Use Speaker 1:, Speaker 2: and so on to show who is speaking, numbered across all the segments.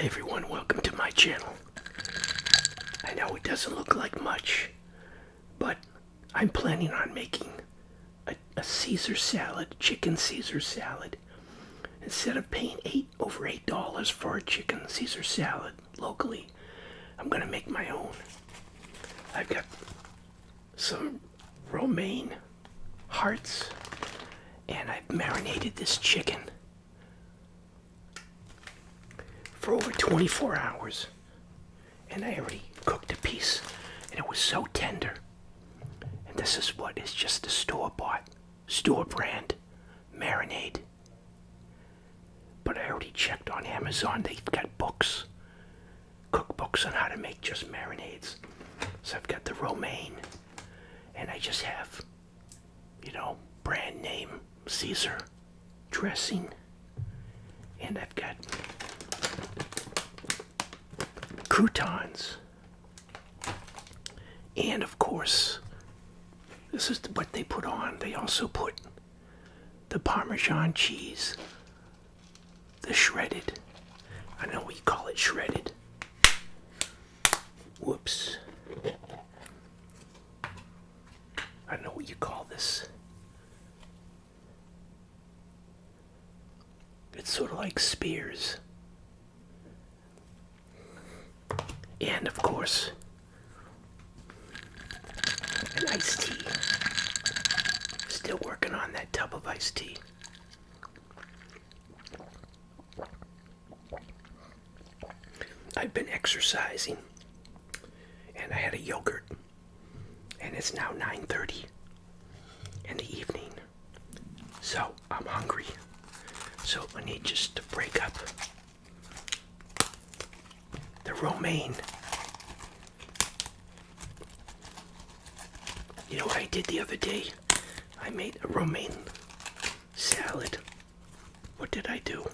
Speaker 1: Hi everyone, welcome to my channel. I know it doesn't look like much, but I'm planning on making a Caesar salad, chicken Caesar salad. Instead of paying over $8 for a chicken Caesar salad locally, I'm gonna make my own. I've got some romaine hearts, and I've marinated this chicken for over 24 hours. And I already cooked a piece, and it was so tender. And this is what is just a store-bought, store-brand marinade. But I already checked on Amazon. They've got books, cookbooks on how to make just marinades. So I've got the romaine, and I just have, brand name Caesar dressing. And I've got croutons. And of course, this is what they put on. They also put the Parmesan cheese, the shredded. I don't know what you call it, shredded. Whoops. I don't know what you call this. It's sort of like spears. And of course, an iced tea. Still working on that tub of iced tea. I've been exercising, and I had a yogurt, and it's now 9:30 in the evening, so I'm hungry. So I need just to break up the romaine. You know what I did the other day? I made a romaine salad. What did I do?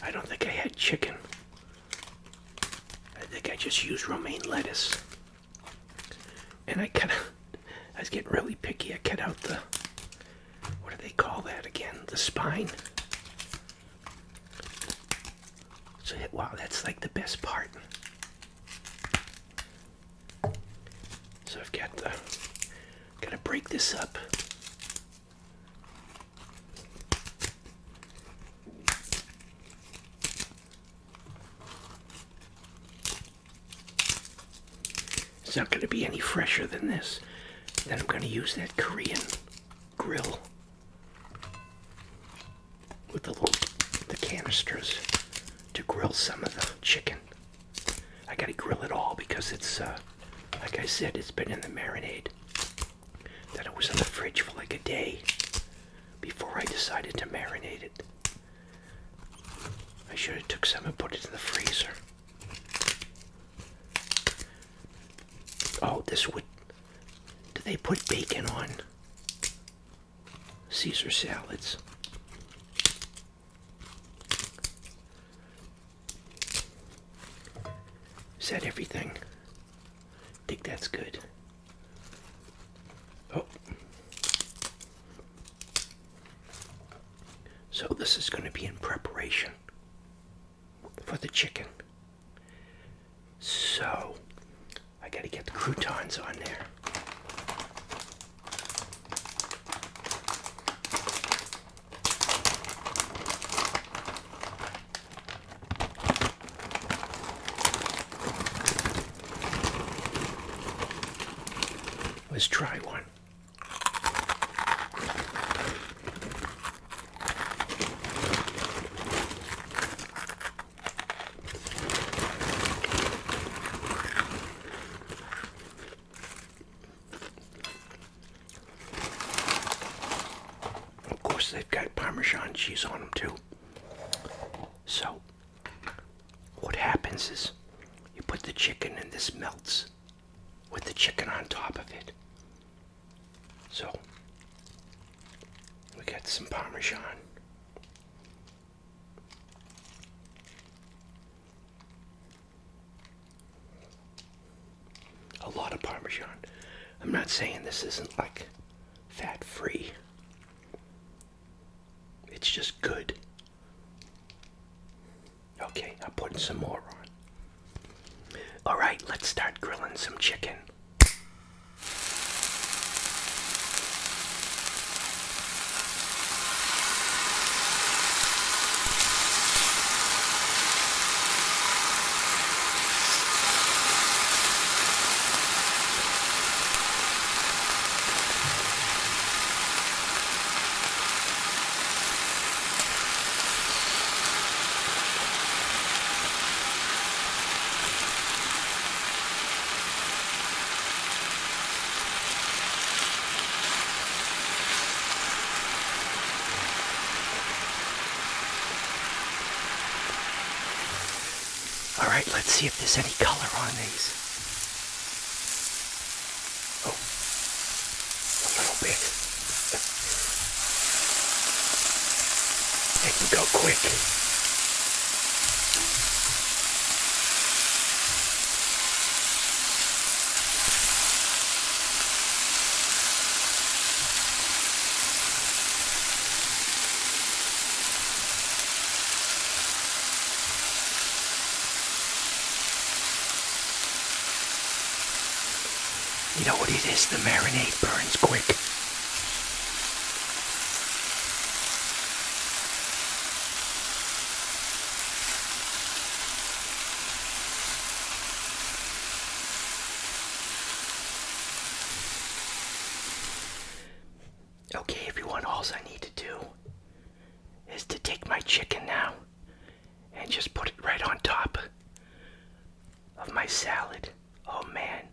Speaker 1: I don't think I had chicken. I think I just used romaine lettuce. And I was getting really picky. I cut out what do they call that again? The spine. So, wow, that's like the best part. So I've gotta break this up. It's not gonna be any fresher than this. Then I'm gonna use that Korean grill with the canisters to grill some of the chicken. I gotta grill it all because it's like I said, it's been in the marinade. That it was in the fridge for like a day before I decided to marinate it. I should have took some and put it in the freezer. Oh, do they put bacon on Caesar salads? Is that everything? I think that's good. Oh. So this is going to be in preparation for the chicken. So I got to get the croutons on there. Let's try one. Of course, they've got Parmesan cheese on them too. So, what happens is you put the chicken and this melts with the chicken on top of it. So, we got some Parmesan. A lot of Parmesan. I'm not saying this isn't like fat-free. It's just good. Okay, I'll put some more on. All right, let's start grilling some chicken. All right, let's see if there's any color on these. Oh, a little bit. They can go quick. You know what it is? The marinade burns quick. Okay, everyone, all I need to do is to take my chicken now and just put it right on top of my salad. Oh man.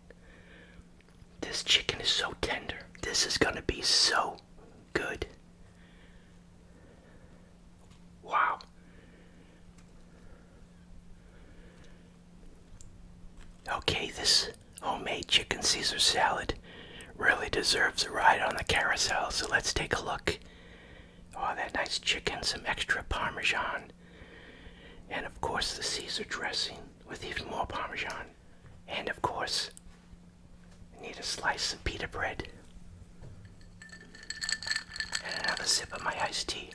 Speaker 1: This chicken is so tender. This is gonna be so good. Wow. Okay, this homemade chicken Caesar salad really deserves a ride on the carousel, so let's take a look. Oh, that nice chicken, some extra Parmesan, and of course the Caesar dressing with even more Parmesan. And of course, I need a slice of pita bread and another sip of my iced tea.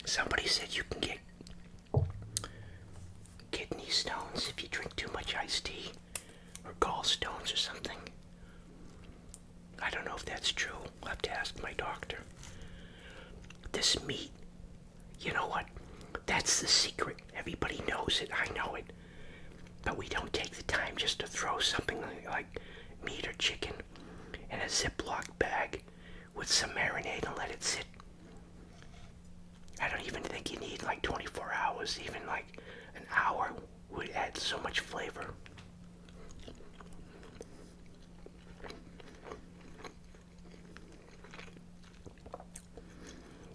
Speaker 1: Somebody said you can get kidney stones if you drink too much iced tea, or gallstones or something. I don't know if that's true. I'll have to ask my doctor. This meat, you know what? That's the secret. Everybody knows it. I know it. But we don't take the time just to throw something like meat or chicken in a Ziploc bag with some marinade and let it sit. I don't even think you need like 24 hours. Even like an hour would add so much flavor.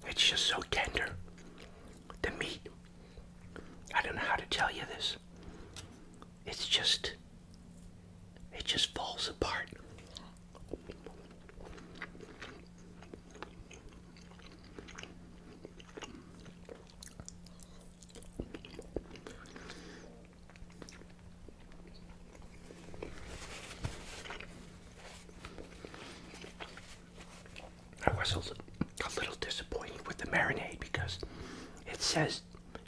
Speaker 1: It's just so tender. The meat, I don't know how to tell you this. It just falls apart. I was a little disappointed with the marinade because it says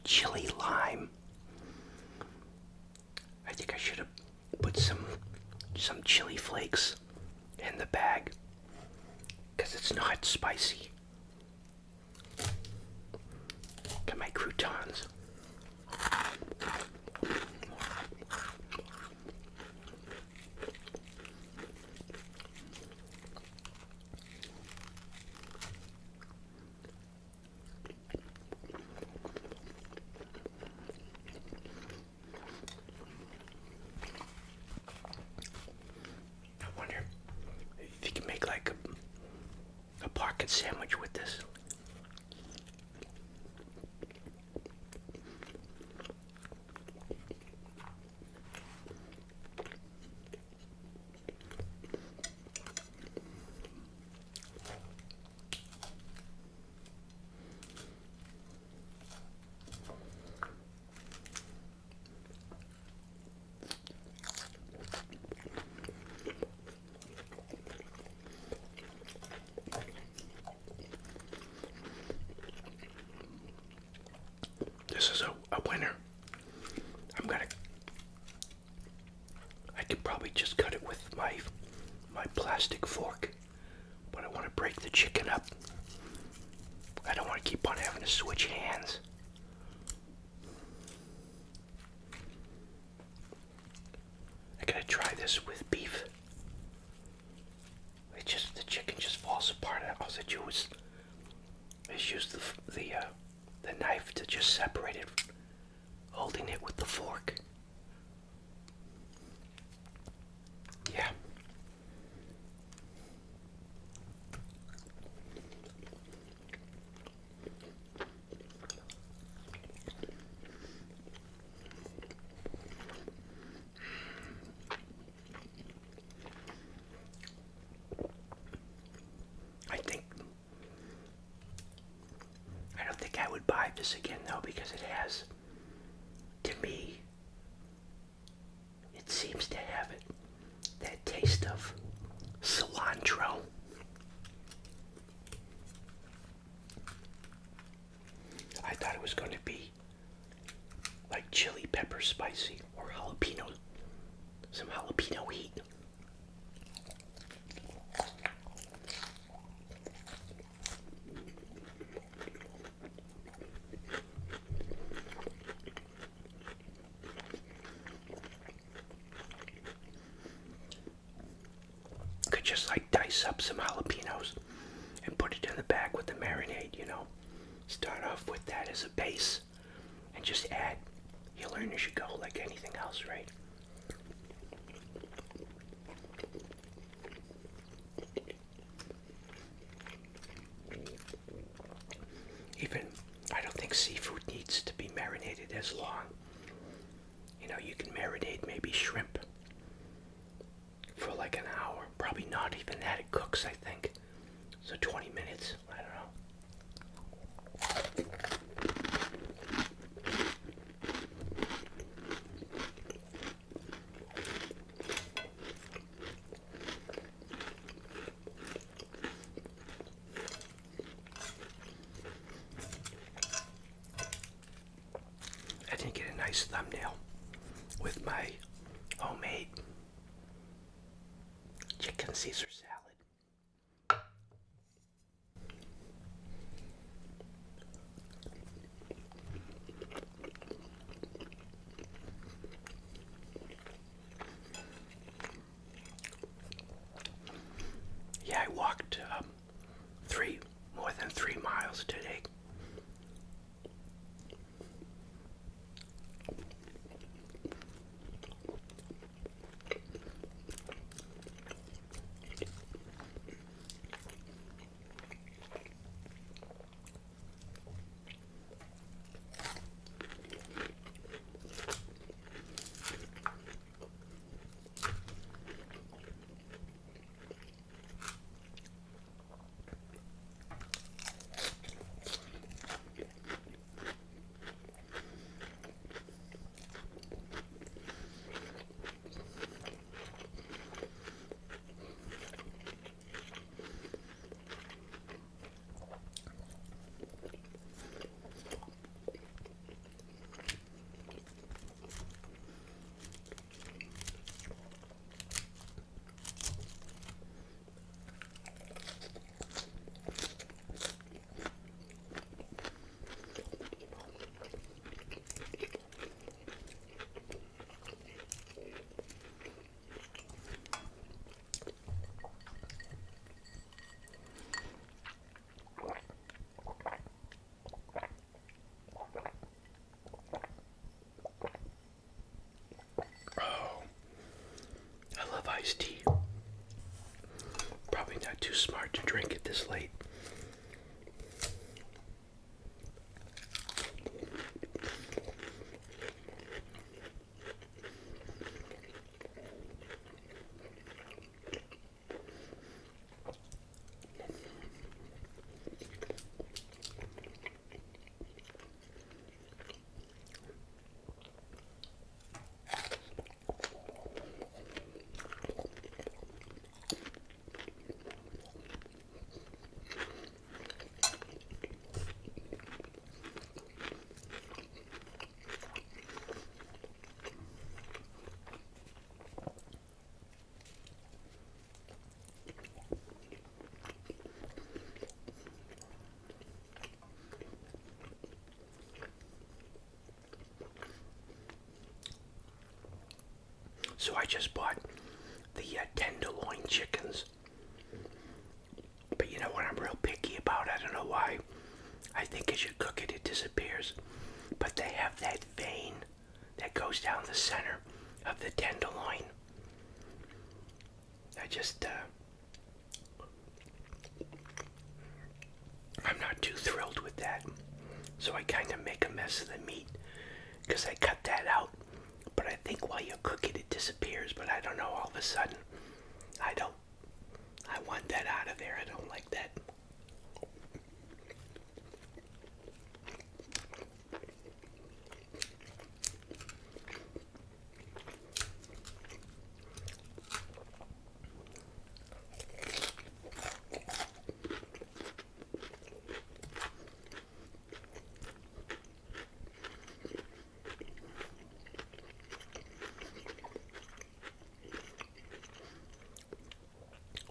Speaker 1: chili lime. I think I should have put some chili flakes in the bag because it's not spicy. Got my croutons. If you can make like a pocket sandwich with this. This is a winner. I could probably just cut it with my plastic fork, but I want to break the chicken up. I don't want to keep on having to switch hands. I gotta try this with beef. The chicken just falls apart. All I do is use the knife to just separate it, holding it with the fork. Yeah. I don't think I would buy this again though, because it has, to me, it seems to have that taste of cilantro. I thought it was going to be like chili pepper spicy or jalapeno, some jalapeno heat. Could just like dice up some jalapenos and put it in the bag with the marinade, you know. Start off with that as a base and just add. You learn as you go, like anything else, right? Even, I don't think seafood needs to be marinated as long. You know, you can marinate maybe shrimp for like an hour. Probably not even that, it cooks, I think. So 20 minutes, I don't know. I didn't get a nice thumbnail with my homemade chicken Caesar salad. Yeah, I walked more than 3 miles today. Iced tea. Probably not too smart to drink it this late. So I just bought the tenderloin chickens. But you know what I'm real picky about? I don't know why. I think as you cook it, it disappears. But they have that vein that goes down the center of the tenderloin. I'm not too thrilled with that. So I kind of make a mess of the meat because I cut that out. But I think while you cook it, it disappears. But I don't know, all of a sudden, I want that out of there. I don't like that.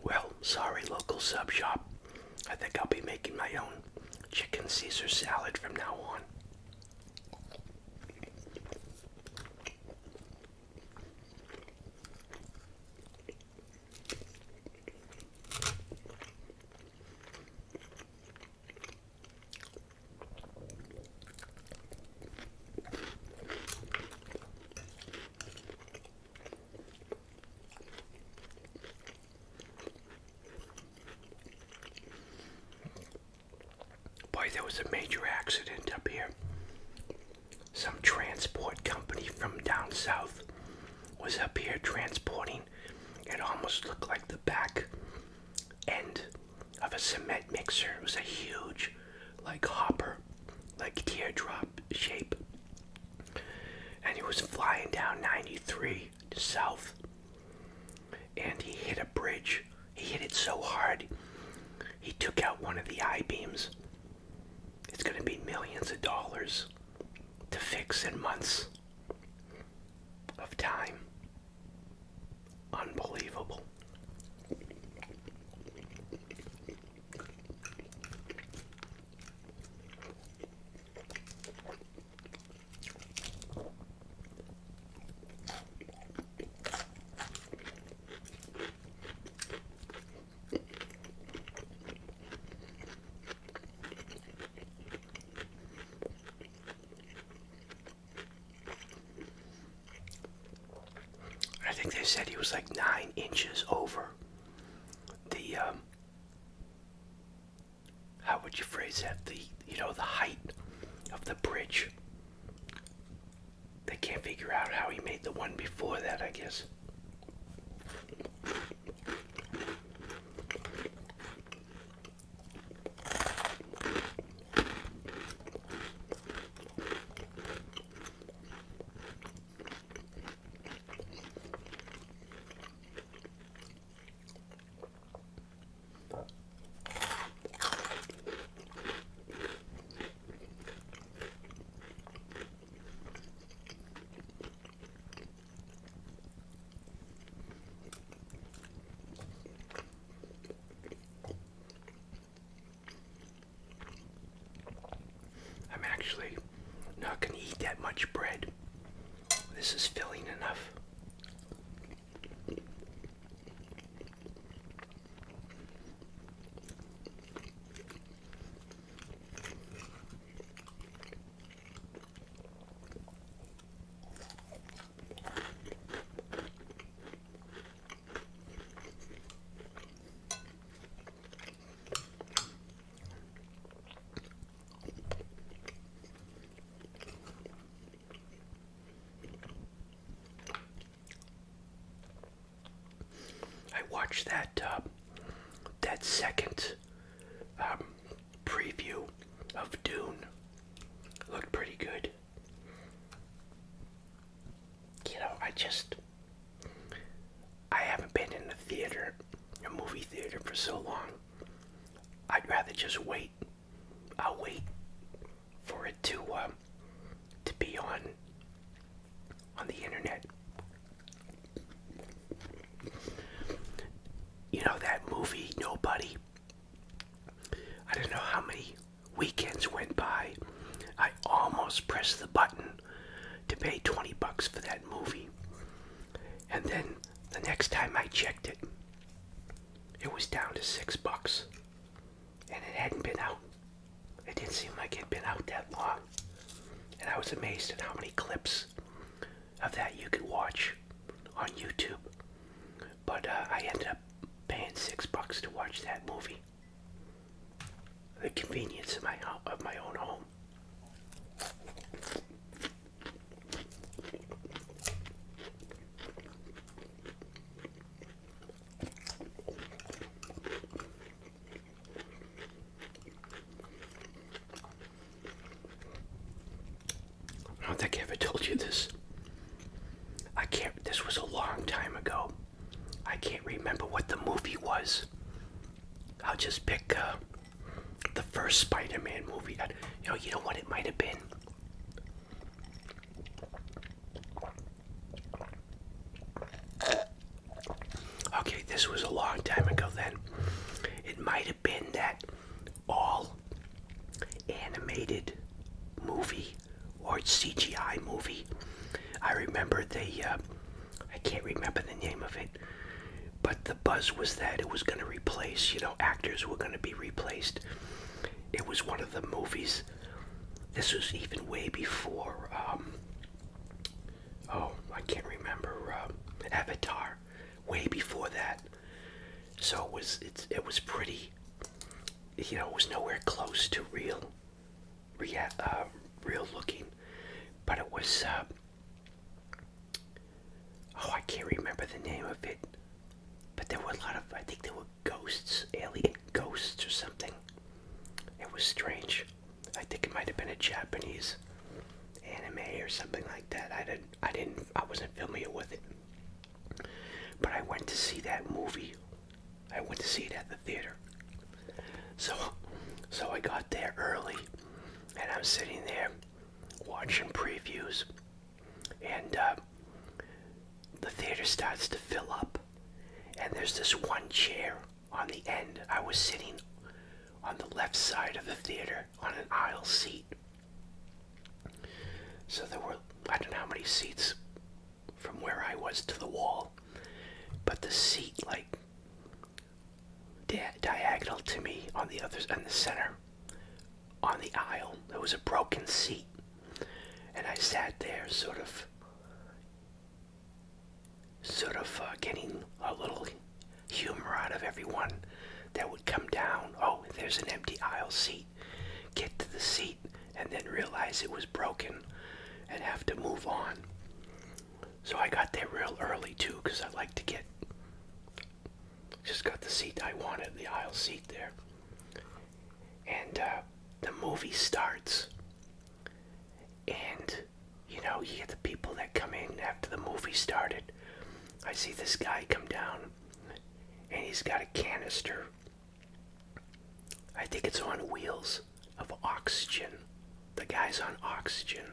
Speaker 1: Well, sorry, local sub shop. I think I'll be making my own chicken Caesar salad from now on. Boy, there was a major accident up here. Some transport company from down south was up here transporting. It almost looked like the back end of a cement mixer. It was a huge, like hopper, like teardrop shape. And he was flying down 93 south. And he hit a bridge. He hit it so hard, he took out one of the I-beams. It's going to be millions of dollars to fix in months of time. Unbelievable. I think they said he was like 9 inches over the, how would you phrase that? The height of the bridge. They can't figure out how he made the one before that, I guess. I'm actually not going to eat that much bread. This is filling enough. I watched that second preview of Dune. Looked pretty good. You know, I haven't been in a movie theater for so long. I'd rather just wait. I'll wait for it to be on the internet. You know that movie, Nobody? I don't know how many weekends went by. I almost pressed the button to pay $20 for that movie. And checked it. It was down to $6, and it hadn't been out. It didn't seem like it had been out that long. And I was amazed at how many clips of that you could watch on YouTube. But I ended up paying $6 to watch that movie. The convenience of my own home. I don't think I ever told you this. This was a long time ago. I can't remember what the movie was. I'll just pick the first Spider-Man movie. You know what it might have been? Okay, this was a long time ago then. It might have been that all animated movie or CGI movie. I remember I can't remember the name of it, but the buzz was that it was going to replace, actors were going to be replaced. It was one of the movies. This was even way before, I can't remember, Avatar, way before that. So it was pretty, it was nowhere close to real looking, but it was, I can't remember the name of it, but there were a lot of, I think there were ghosts, alien ghosts or something. It was strange. I think it might have been a Japanese anime or something like that. I wasn't familiar with it. But I went to see that movie. I went to see it at the theater. So I got there early, and I'm sitting there watching previews, and the theater starts to fill up, and there's this one chair on the end. I was sitting on the left side of the theater on an aisle seat. So there were, I don't know how many seats from where I was to the wall, but the seat diagonal to me on the center, on the aisle, there was a broken seat, and I sat there sort of getting a little humor out of everyone that would come down. Oh, there's an empty aisle seat. Get to the seat and then realize it was broken and have to move on. So I got there real early too, because I like to just got the seat I wanted, the aisle seat there. And the movie starts, and you get the people that come in after the movie started. I see this guy come down, and he's got a canister, I think it's on wheels, of oxygen. The guy's on oxygen.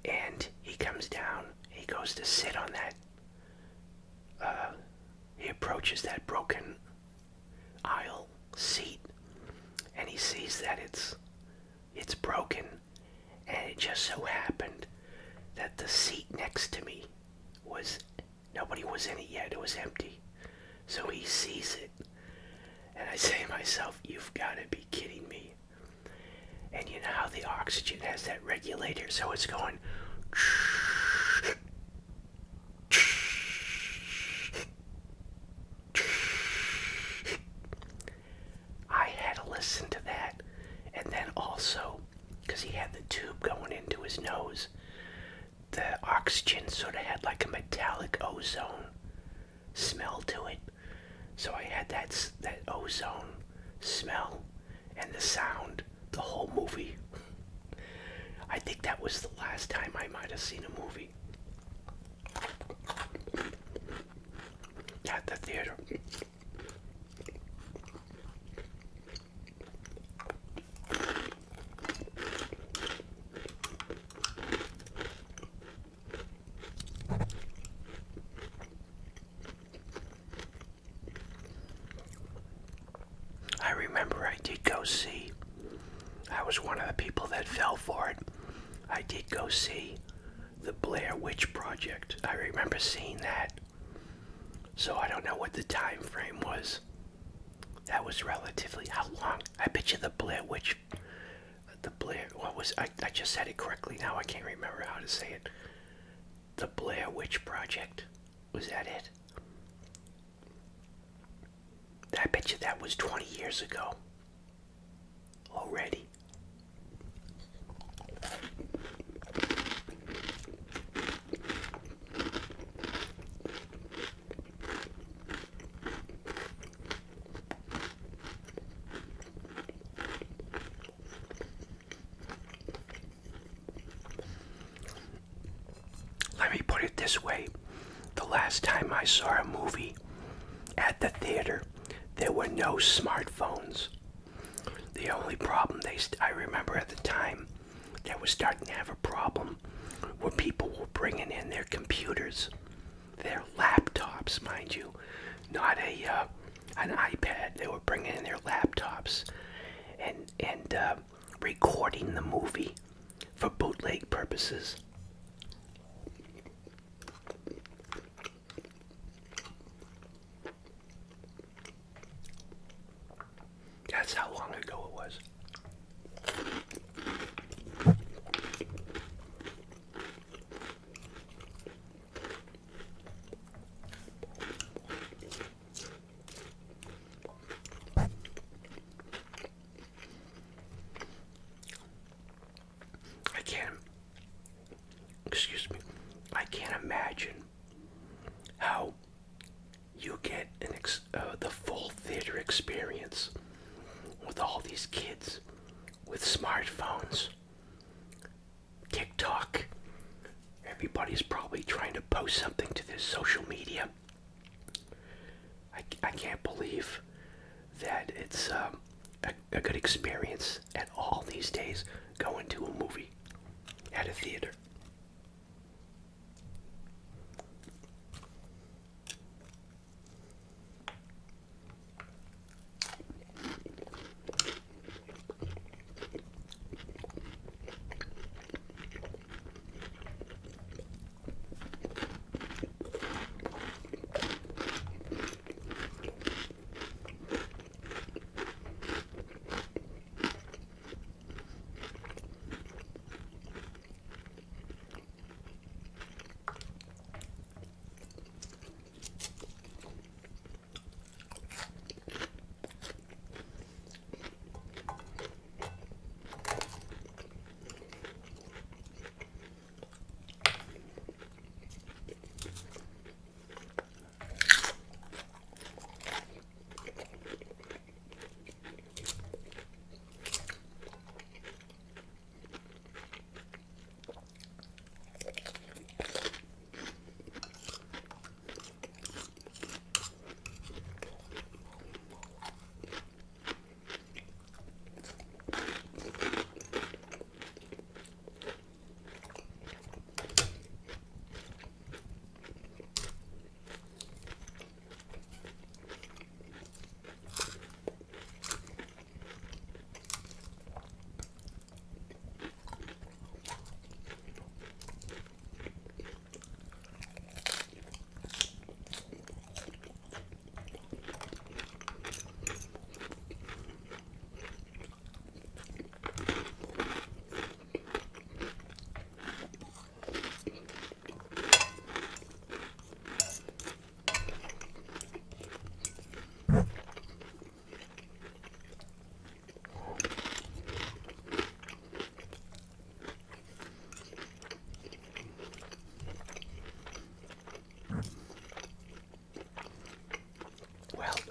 Speaker 1: And he comes down, he goes to sit on that, he approaches that broken aisle seat, and he sees that it's broken, and it just so happened that the seat next to me nobody was in it yet, it was empty. So he sees it, and I say to myself, you've got to be kidding me. And you know how the oxygen has that regulator, so it's going I had to listen to that, and then also, because he had the tube going into his nose, the oxygen sort of had like a metallic ozone smell to it. So I had that ozone smell and the sound the whole movie. I think that was the last time I might have seen a movie at the theater. I remember I did go see, I was one of the people that fell for it. I did go see the Blair Witch Project. I remember seeing that, So I don't know what the time frame was. That was relatively how long? I bet you what was I just said it correctly now. I can't remember how to say it. The Blair Witch Project. Was that it? I bet you that was 20 years ago. Already. Let me put it this way. The last time I saw a movie at the theater, there were no smartphones. The only problem I remember at the time, they were starting to have a problem where people were bringing in their computers, their laptops, mind you, not an iPad. They were bringing in their laptops and recording the movie for bootleg purposes. That's how long ago it was. I can't imagine how you get the full theater experience with all these kids with smartphones, TikTok. Everybody's probably trying to post something to their social media. I can't believe that it's a good experience at all these days going to a movie at a theater.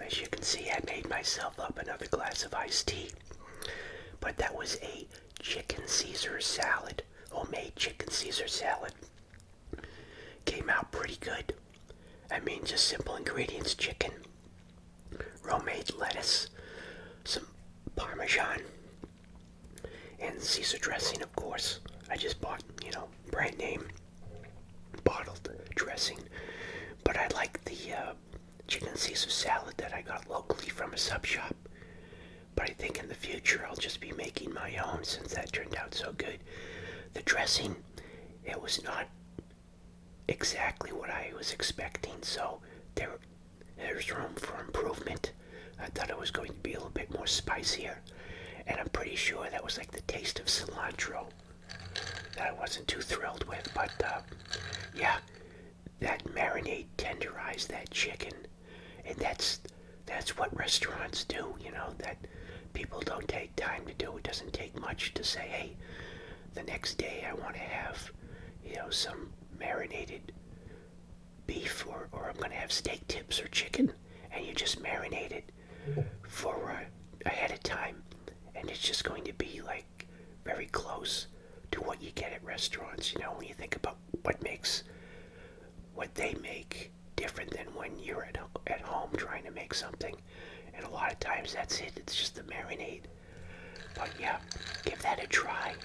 Speaker 1: As you can see, I made myself up another glass of iced tea. But that was a chicken Caesar salad, homemade chicken Caesar salad. Came out pretty good. I mean, just simple ingredients: chicken, romaine lettuce, some Parmesan, and Caesar dressing, of course. I just bought, brand name bottled dressing. But I like the chicken Caesar salad that I got locally from a sub shop. But I think in the future I'll just be making my own since that turned out so good. The dressing, it was not exactly what I was expecting, so There's room for improvement. I thought it was going to be a little bit more spicier. And I'm pretty sure that was like the taste of cilantro that I wasn't too thrilled with. But yeah, that marinade tenderized that chicken. And that's what restaurants do, that people don't take time to do. It doesn't take much to say, hey, the next day I want to have, some marinated beef, or I'm going to have steak tips or chicken, and you just marinate it for ahead of time, and it's just going to be like very close to what you get at restaurants. When you think about what makes what they make different than when you're at home trying to make something, and a lot of times that's it. It's just the marinade. But yeah, give that a try.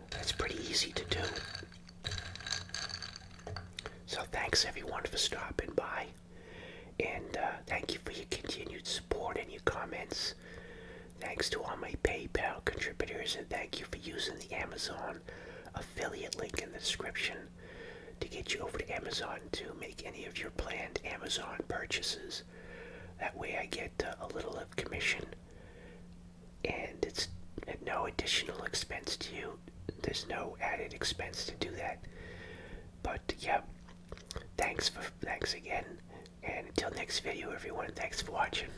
Speaker 1: That's pretty easy to do. So thanks everyone for stopping by, and thank you for your continued support and your comments. Thanks to all my PayPal contributors, and thank you for using the Amazon affiliate link in the description to get you over to Amazon to make any of your planned Amazon purchases. That way I get a little of commission, and it's at no additional expense to you. There's no added expense to do that. But yeah, thanks again, and until next video everyone, thanks for watching.